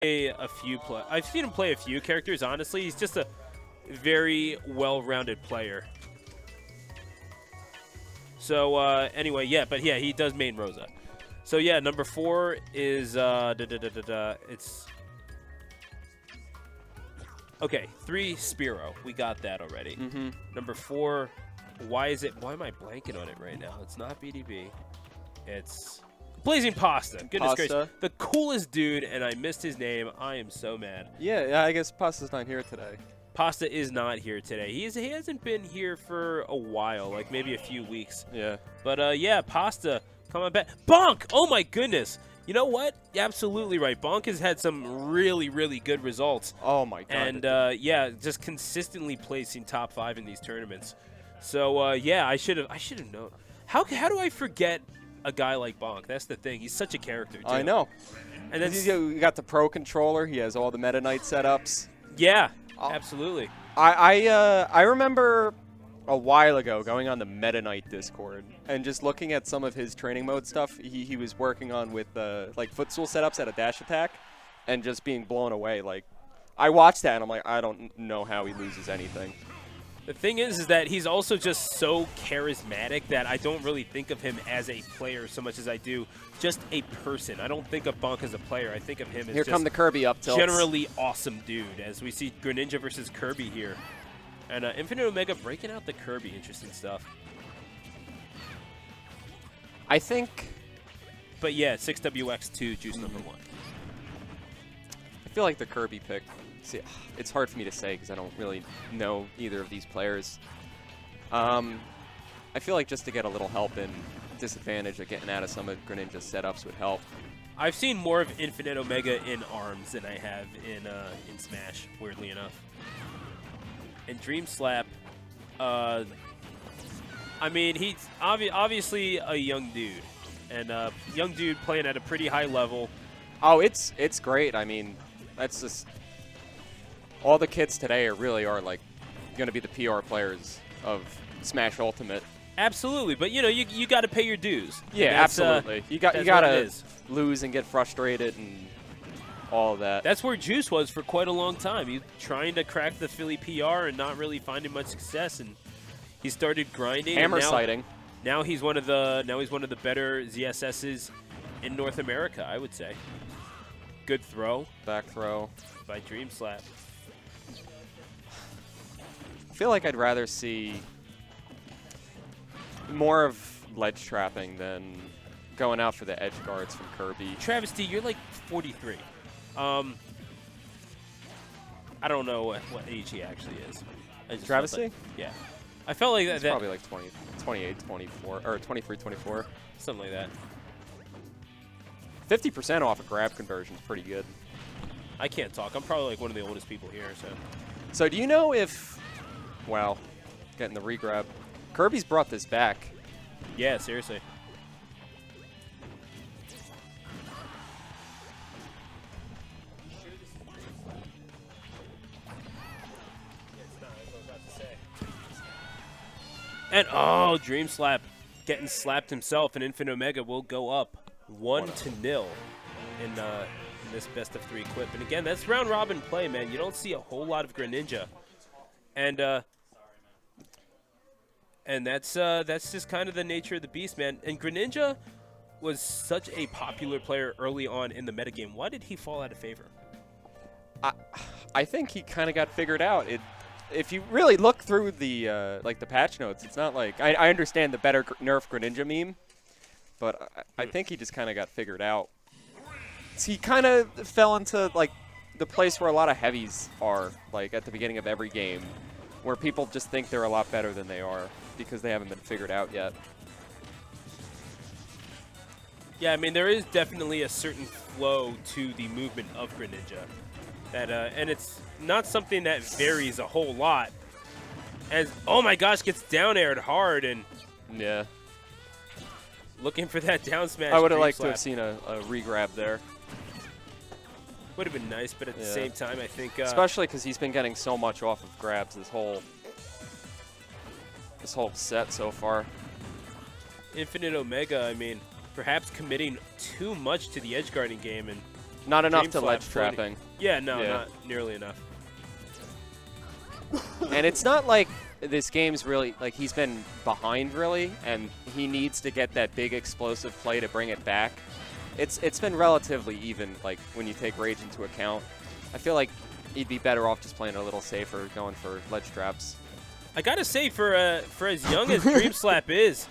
I've seen him play a few characters, honestly. He's just a very well-rounded player. So, anyway, yeah, he does main Rosa. So, yeah, number 4 is, it's... Okay, 3, Spearow. We got that already. Number 4, why am I blanking on it right now? It's not BDB. It's Blazing Pasta. Goodness gracious. The coolest dude, and I missed his name. I am so mad. Yeah, I guess Pasta's not here today. Pasta is not here today. He hasn't been here for a while, like maybe a few weeks. Yeah. But, yeah, Pasta, come on back. Bonk! Oh, my goodness. You know what? Absolutely right. Bonk has had some really, really good results. Oh, my God. And, yeah, just consistently placing top 5 in these tournaments. So, yeah, I should have known. How do I forget a guy like Bonk? That's the thing. He's such a character, too. I know. And then you got the Pro controller. He has all the Meta Knight setups. Yeah, absolutely. I remember a while ago going on the Meta Knight Discord and just looking at some of his training mode stuff he was working on with like footstool setups at a dash attack and just being blown away. Like, I watched that and I'm like, I don't know how he loses anything. The thing is that he's also just so charismatic that I don't really think of him as a player so much as I do just a person. I don't think of Bonk as a player. I think of him as Here come the Kirby up tilts. Generally awesome dude, as we see Greninja versus Kirby here. And Infinite Omega breaking out the Kirby. Interesting stuff. I think... But yeah, 6WX2, juice number 1. I feel like the Kirby pick... See, it's hard for me to say because I don't really know either of these players. I feel like just to get a little help in disadvantage of getting out of some of Greninja's setups would help. I've seen more of Infinite Omega in ARMS than I have in Smash, weirdly enough. And Dream Slap, I mean, he's obviously a young dude. And young dude playing at a pretty high level. Oh, it's great. I mean, that's just... All the kids today are like going to be the PR players of Smash Ultimate. Absolutely, but you know you got to pay your dues. Yeah, absolutely. You got to lose and get frustrated and all of that. That's where Juice was for quite a long time. He trying to crack the Philly PR and not really finding much success, and he started grinding. Hammer sighting. Now he's one of the better ZSSs in North America, I would say. Good throw. Back throw by Dream Slap. I feel like I'd rather see more of ledge trapping than going out for the edge guards from Kirby. Travesty, you're like 43. I don't know what age he actually is. Travesty? Yeah. I felt like He's probably like 28, 24, or 23, 24. Something like that. 50% off a grab conversion is pretty good. I can't talk. I'm probably like one of the oldest people here. So do you know if... Wow, getting the regrab. Kirby's brought this back. Yeah, seriously. And oh, Dream Slap getting slapped himself, and Infinite Omega will go up 1-0 in this best of 3 clip. And again, that's round robin play, man. You don't see a whole lot of Greninja. And that's just kind of the nature of the beast, man. And Greninja was such a popular player early on in the metagame. Why did he fall out of favor? I think he kind of got figured out. If you really look through the like the patch notes, it's not like I understand the better nerf Greninja meme, but I think he just kind of got figured out. So he kind of fell into like the place where a lot of heavies are, like at the beginning of every game, where people just think they're a lot better than they are because they haven't been figured out yet. Yeah, I mean, there is definitely a certain flow to the movement of Greninja. And it's not something that varies a whole lot. As, oh my gosh, gets down aired hard and... Yeah. Looking for that down smash. I would have liked to have seen a regrab there. Would have been nice, but at the same time, I think... Especially because he's been getting so much off of grabs this whole set so far. Infinite Omega, I mean, perhaps committing too much to the edge guarding game and Not enough Dream to Slap ledge floating. trapping. Yeah, no, Yeah. not nearly enough. And it's not like this game's really, like, he's been behind, really, and he needs to get that big explosive play to bring it back. It's been relatively even, like, when you take Rage into account. I feel like he'd be better off just playing a little safer, going for ledge traps. I gotta say, for as young as Dream Slap is,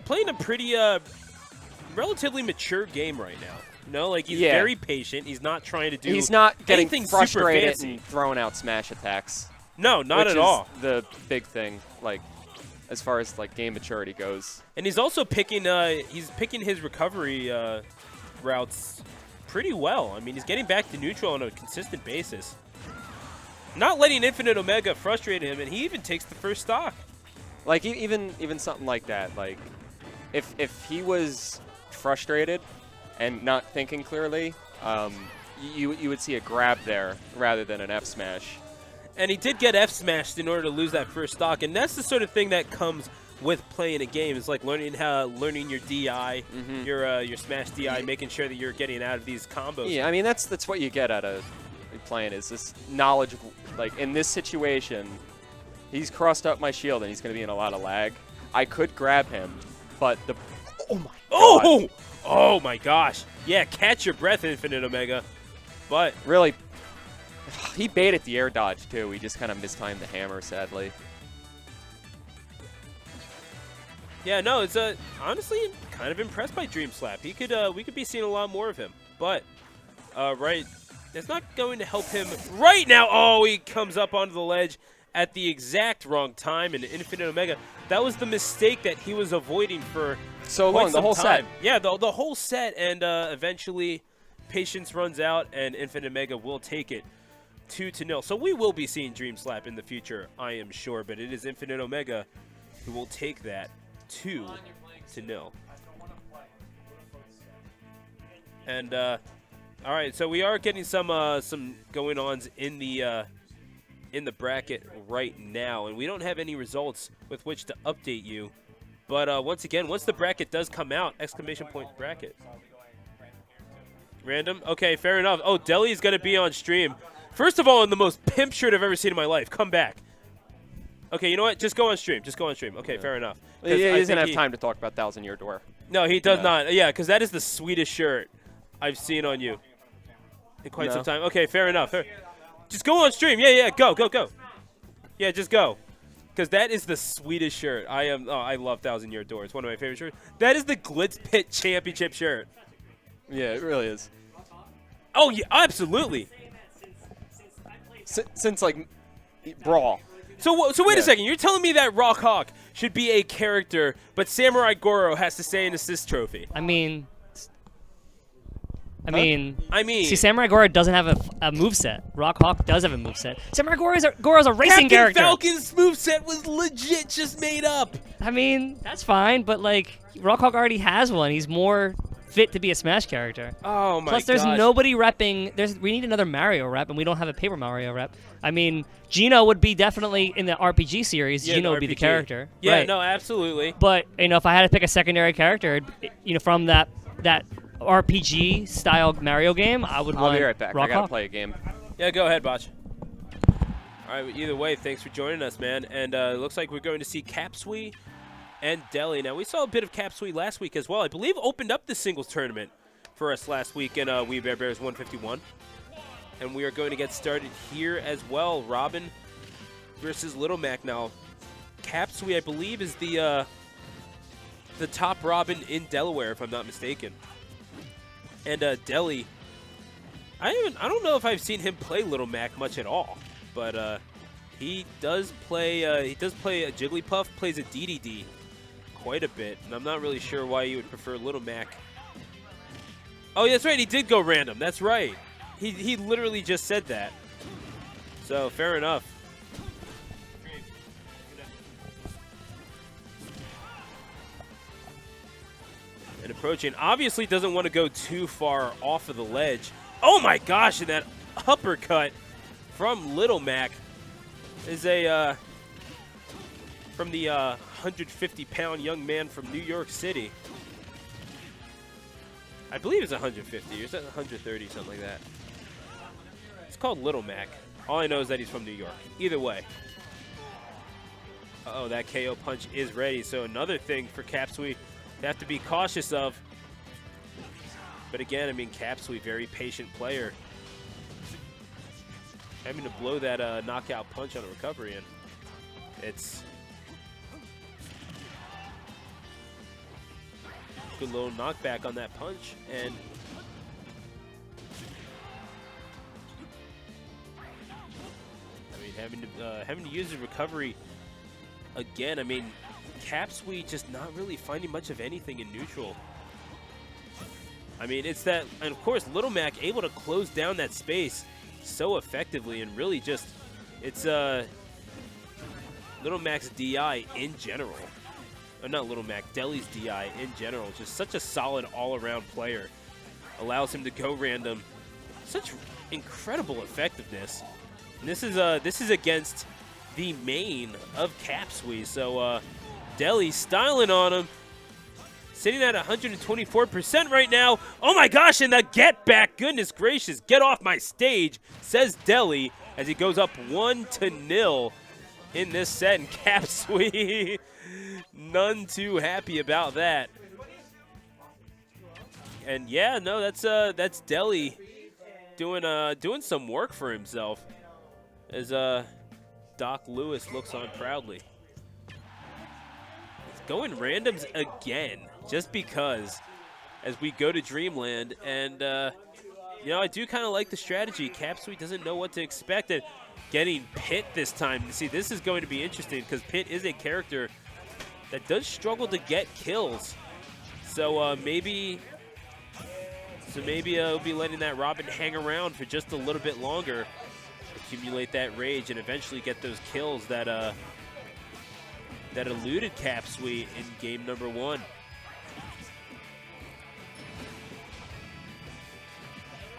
playing a pretty relatively mature game right now. You know, like he's very patient. He's not trying to do. He's not getting anything frustrated super fancy. and throwing out smash attacks. No, not which at all. Is the big thing, like, as far as like game maturity goes. And he's also picking. He's picking his recovery routes pretty well. I mean, he's getting back to neutral on a consistent basis. Not letting Infinite Omega frustrate him, and he even takes the first stock. Like even something like that. Like, if he was frustrated and not thinking clearly, you would see a grab there rather than an F smash. And he did get F smashed in order to lose that first stock, and that's the sort of thing that comes with playing a game. It's like learning your DI, your smash DI, making sure that you're getting out of these combos. Yeah, I mean that's what you get out of playing, is this knowledge of, like, in this situation, he's crossed up my shield and he's going to be in a lot of lag. I could grab him, but the oh my gosh, yeah, catch your breath, Infinite Omega. But really, he baited the air dodge too. He just kind of mistimed the hammer, sadly. Yeah, no, it's honestly kind of impressed by Dream Slap. He could we could be seeing a lot more of him, but right. That's not going to help him right now. Oh, he comes up onto the ledge at the exact wrong time, and Infinite Omega, that was the mistake that he was avoiding for so quite long, the some whole time. set. Yeah, the whole set, and eventually patience runs out, and Infinite Omega will take it 2-0. So we will be seeing Dream Slap in the future, I am sure, but it is Infinite Omega who will take that 2-0. And all right, so we are getting some going-ons in the bracket right now, and we don't have any results with which to update you. But once again, once the bracket does come out, exclamation point bracket. Random? Okay, fair enough. Oh, Deli's going to be on stream. First of all, in the most pimp shirt I've ever seen in my life. Come back. Okay, you know what? Just go on stream. Just go on stream. Okay, fair enough. Yeah, he doesn't have time to talk about 1,000-Year Door. No, he does not. Yeah, because that is the sweetest shirt I've seen on you in quite some time. Okay, fair enough. Just go on stream. Yeah, go. Yeah, just go. Because that is the sweetest shirt. I love 1,000-Year Door. It's one of my favorite shirts. That is the Glitz Pit Championship shirt. Yeah, it really is. Oh, yeah, absolutely. Since, like, Brawl. So wait a second. You're telling me that Rock Hawk should be a character, but Samurai Goro has to stay an assist trophy? I mean, see, Samurai Goro doesn't have a moveset. Rock Hawk does have a moveset. Samurai Goro's a racing character. Captain Falcon's moveset was legit just made up. I mean, that's fine, but, like, Rock Hawk already has one. He's more fit to be a Smash character. Oh, my Plus, there's nobody repping. We need another Mario rep, and we don't have a Paper Mario rep. I mean, Gino would be definitely in the RPG series. Yeah, Gino would RPG. be the character. Yeah, right. no, absolutely. But, if I had to pick a secondary character, from that RPG style Mario game, I would want I'll be right back. Rock I gotta Hawk. play a game. Yeah, go ahead, Botch. All right, but either way, thanks for joining us, man. And it looks like we're going to see Capsui and Deli. Now, we saw a bit of Capsui last week as well. I believe opened up the singles tournament for us last week in Wii Bear Bears 151. And we are going to get started here as well. Robin versus Little Mac. Now, Capsui, I believe, is the top Robin in Delaware, if I'm not mistaken. And Deli, I don't know if I've seen him play Little Mac much at all, but he does play a Jigglypuff, plays a DDD quite a bit, and I'm not really sure why you would prefer Little Mac. Oh, that's right, he did go random. That's right. He literally just said that. So fair enough. And approaching, obviously doesn't want to go too far off of the ledge. Oh my gosh, and that uppercut from Little Mac is from the 150-pound young man from New York City. I believe it's 150 or is that 130, something like that. It's called Little Mac. All I know is that he's from New York. Either way. Uh-oh, that KO punch is ready. So another thing for Capsui they have to be cautious of. But again, I mean, Capsui, very patient player. Having to blow that knockout punch on a recovery in. It's good little knockback on that punch, and I mean, having to use the recovery again. I mean, Capsui just not really finding much of anything in neutral. I mean, it's that, and of course, Little Mac able to close down that space so effectively, and really just, it's Little Mac's DI in general. Not Little Mac, Deli's DI in general. Just such a solid all-around player. Allows him to go random. Such incredible effectiveness. And this is against the main of Capsui. So Deli styling on him. Sitting at 124% right now. Oh my gosh, and the get back. Goodness gracious, get off my stage, says Deli as he goes up 1-0 in this set. And Capsui none too happy about that. And yeah, no, that's Deli doing some work for himself as Doc Lewis looks on proudly. It's going randoms again, just because as we go to Dreamland, and you know, I do kind of like the strategy. Capsui doesn't know what to expect, and getting Pit this time. See, this is going to be interesting because Pit is a character that does struggle to get kills. So maybe we'll be letting that Robin hang around for just a little bit longer, accumulate that rage, and eventually get those kills that that eluded Capsui in game number 1.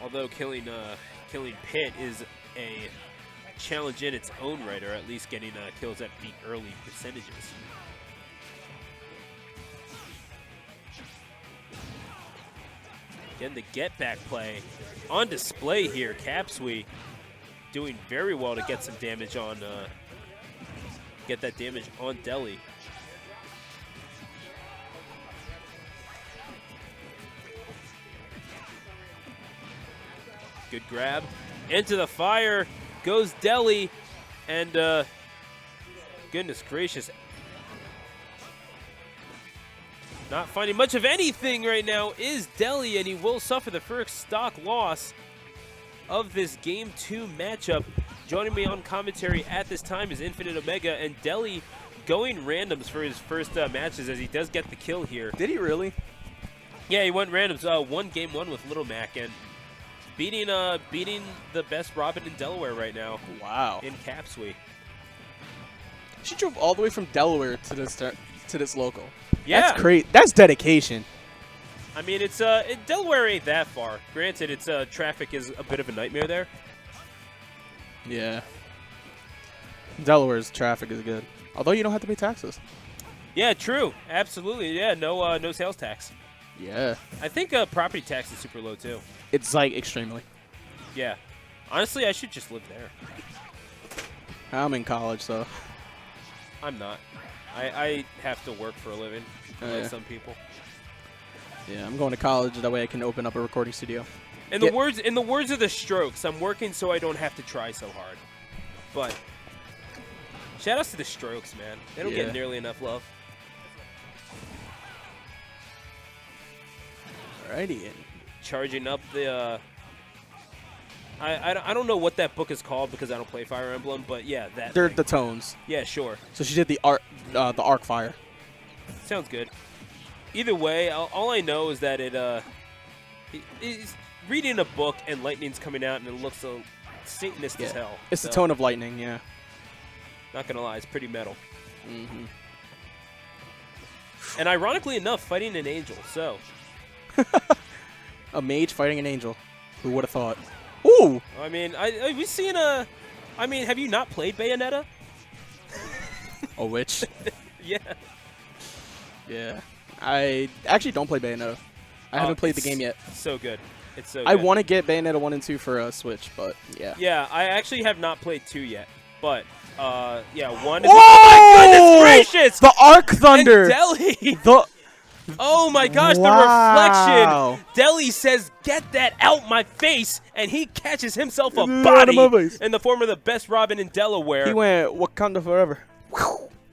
Although killing Pit is a challenge in its own right, or at least getting kills at the early percentages. Again, the get back play on display here. Capsui doing very well to get some damage on, get that damage on Deli. Good grab. Into the fire goes Deli, and goodness gracious. Not finding much of anything right now is Deli, and he will suffer the first stock loss of this Game 2 matchup. Joining me on commentary at this time is Infinite Omega, and Deli going randoms for his first matches as he does get the kill here. Did he really? Yeah, he went randoms. Won Game 1 with Little Mac, and beating the best Robin in Delaware right now. Wow. In Capsui. She drove all the way from Delaware to this local. Yeah. That's great. That's dedication. I mean, it's Delaware ain't that far. Granted, it's traffic is a bit of a nightmare there. Yeah. Delaware's traffic is good. Although you don't have to pay taxes. Yeah, true. Absolutely. Yeah, no sales tax. Yeah. I think property tax is super low too. It's like extremely. Yeah. Honestly, I should just live there. I'm in college, so. I'm not. I have to work for a living, like yeah. some people. Yeah, I'm going to college. That way I can open up a recording studio. In the words of the Strokes, I'm working so I don't have to try so hard. But shout outs to the Strokes, man. They don't get nearly enough love. Alrighty. Charging up the I don't know what that book is called because I don't play Fire Emblem, but yeah, that They're thing. the tones. Yeah, sure. So she did the arc fire. Sounds good. Either way, all I know is that it's reading a book and lightning's coming out and it looks so Satanist as hell. It's the tone of lightning, yeah. Not gonna lie, it's pretty metal. Mm-hmm. And ironically enough, fighting an angel, so. A mage fighting an angel. Who would have thought? Ooh! I mean, we've seen I mean, have you not played Bayonetta? A witch? Yeah. Yeah. I actually don't play Bayonetta. I haven't played the game yet. So good. It's so I good. want to get Bayonetta 1 and 2 for Switch, but yeah. Yeah, I actually have not played 2 yet, but yeah, 1 is. Whoa! Oh my goodness gracious! The Arc Thunder! And Deli! The Oh my gosh, Wow. the reflection! Deli says, "Get that out my face," and he catches himself a Out of body my face. in the form of the best Robin in Delaware. he went Wakanda forever.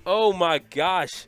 Oh my gosh.